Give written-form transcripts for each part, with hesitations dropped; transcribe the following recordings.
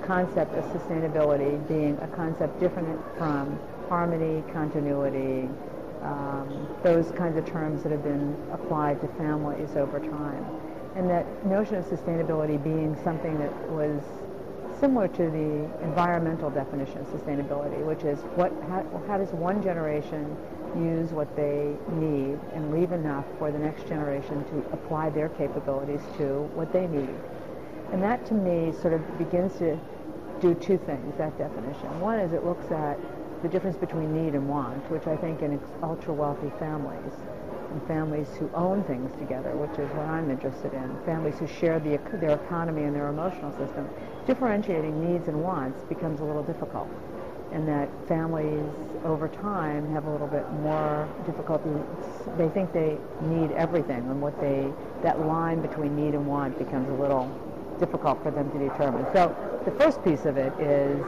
concept of sustainability being a concept different from harmony, continuity, those kinds of terms that have been applied to families over time. And that notion of sustainability being something that was similar to the environmental definition of sustainability, which is how does one generation use what they need and leave enough for the next generation to apply their capabilities to what they need. And that, to me, sort of begins to do two things, that definition. One is it looks at the difference between need and want, which I think in ultra-wealthy families, and families who own things together, which is what I'm interested in, families who share their economy and their emotional system, differentiating needs and wants becomes a little difficult. And that families over time have a little bit more difficulty. They think they need everything, and that line between need and want becomes a little difficult for them to determine. So the first piece of it is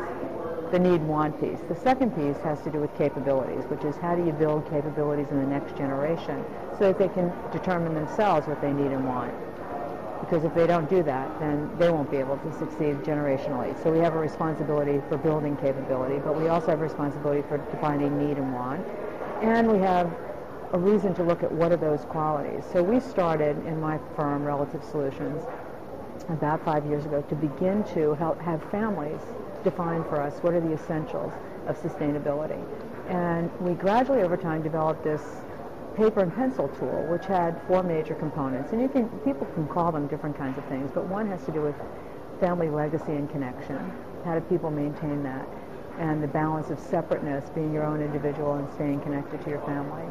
the need-want piece. The second piece has to do with capabilities, which is how do you build capabilities in the next generation so that they can determine themselves what they need and want. Because if they don't do that, then they won't be able to succeed generationally. So we have a responsibility for building capability, but we also have a responsibility for defining need and want. And we have a reason to look at what are those qualities. So we started in my firm, Relative Solutions, about 5 years ago to begin to have families define for us what are the essentials of sustainability. And we gradually over time developed this paper and pencil tool, which had 4 major components. And people can call them different kinds of things, but one has to do with family legacy and connection. How do people maintain that? And the balance of separateness, being your own individual and staying connected to your family.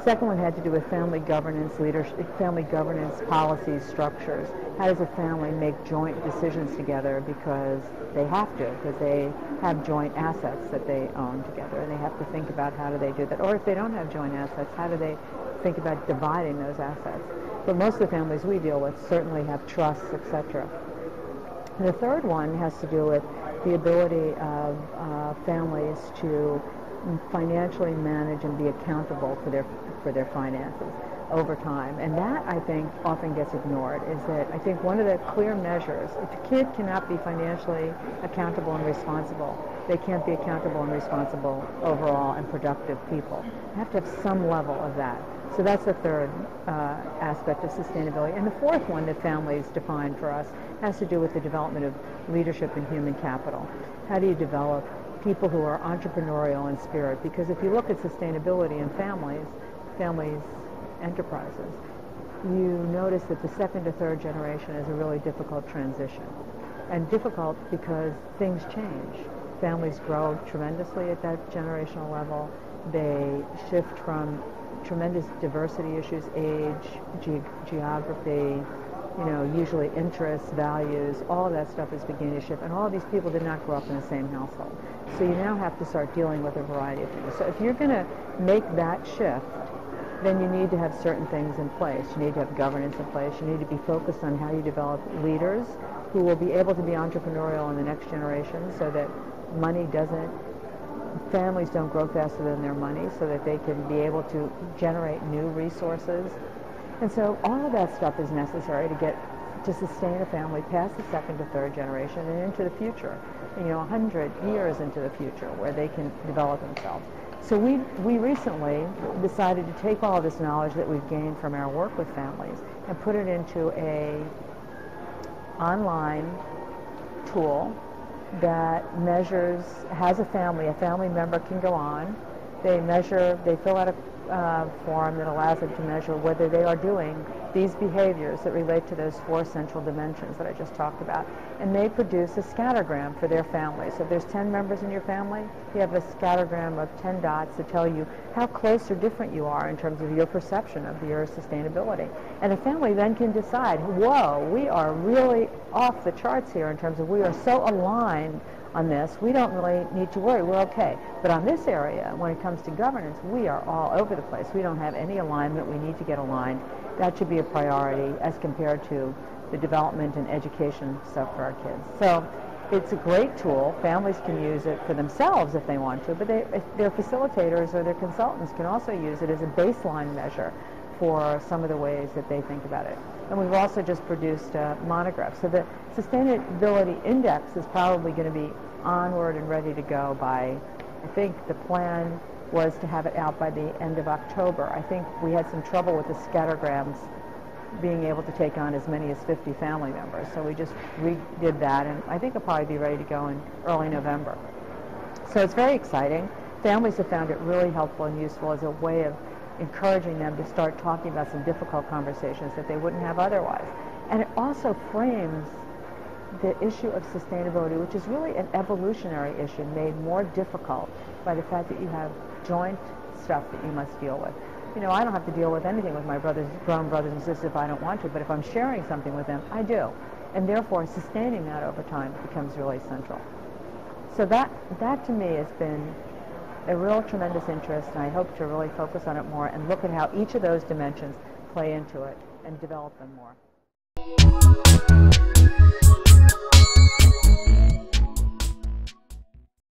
Second one had to do with family governance, leadership, family governance, policies, structures. How does a family make joint decisions together because they have to, because they have joint assets that they own together, and they have to think about how do they do that. Or if they don't have joint assets, how do they think about dividing those assets? But most of the families we deal with certainly have trusts, etc. And the third one has to do with the ability of families to financially manage and be accountable for their finances over time. And that, I think, often gets ignored, is that I think one of the clear measures, if a kid cannot be financially accountable and responsible, they can't be accountable and responsible overall and productive people. They have to have some level of that. So that's the third aspect of sustainability. And the fourth one that families define for us has to do with the development of leadership and human capital. How do you develop people who are entrepreneurial in spirit? Because if you look at sustainability in families, enterprises, you notice that the second to third generation is a really difficult transition. And difficult because things change. Families grow tremendously at that generational level. They shift from tremendous diversity issues, age, geography, usually interests, values, all of that stuff is beginning to shift. And all of these people did not grow up in the same household. So you now have to start dealing with a variety of things. So if you're going to make that shift, then you need to have certain things in place. You need to have governance in place. You need to be focused on how you develop leaders who will be able to be entrepreneurial in the next generation so that families don't grow faster than their money, so that they can be able to generate new resources. And so all of that stuff is necessary to sustain a family past the second to third generation and into the future, 100 years into the future where they can develop themselves. So we recently decided to take all of this knowledge that we've gained from our work with families and put it into a online tool that has a family member can go on, they fill out a form that allows them to measure whether they are doing these behaviors that relate to those 4 central dimensions that I just talked about. And they produce a scattergram for their family. So if there's 10 members in your family, you have a scattergram of 10 dots that tell you how close or different you are in terms of your perception of your sustainability. And a family then can decide, whoa, we are really off the charts here in terms of we are so aligned on this, we don't really need to worry, we're okay. But on this area, when it comes to governance, we are all over the place. We don't have any alignment, we need to get aligned. That should be a priority as compared to the development and education stuff for our kids. So it's a great tool. Families can use it for themselves if they want to, but their facilitators or their consultants can also use it as a baseline measure for some of the ways that they think about it. And we've also just produced a monograph. So the Sustainability Index is probably going to be onward and ready to go by, I think the plan was to have it out by the end of October. I think we had some trouble with the scattergrams being able to take on as many as 50 family members. So we just redid that, and I think it'll probably be ready to go in early November. So it's very exciting. Families have found it really helpful and useful as a way of encouraging them to start talking about some difficult conversations that they wouldn't have otherwise. And it also frames the issue of sustainability, which is really an evolutionary issue made more difficult by the fact that you have joint stuff that you must deal with. You know, I don't have to deal with anything with my grown brothers and sisters if I don't want to, but if I'm sharing something with them, I do. And therefore, sustaining that over time becomes really central. So that to me has been a real tremendous interest, and I hope to really focus on it more and look at how each of those dimensions play into it and develop them more.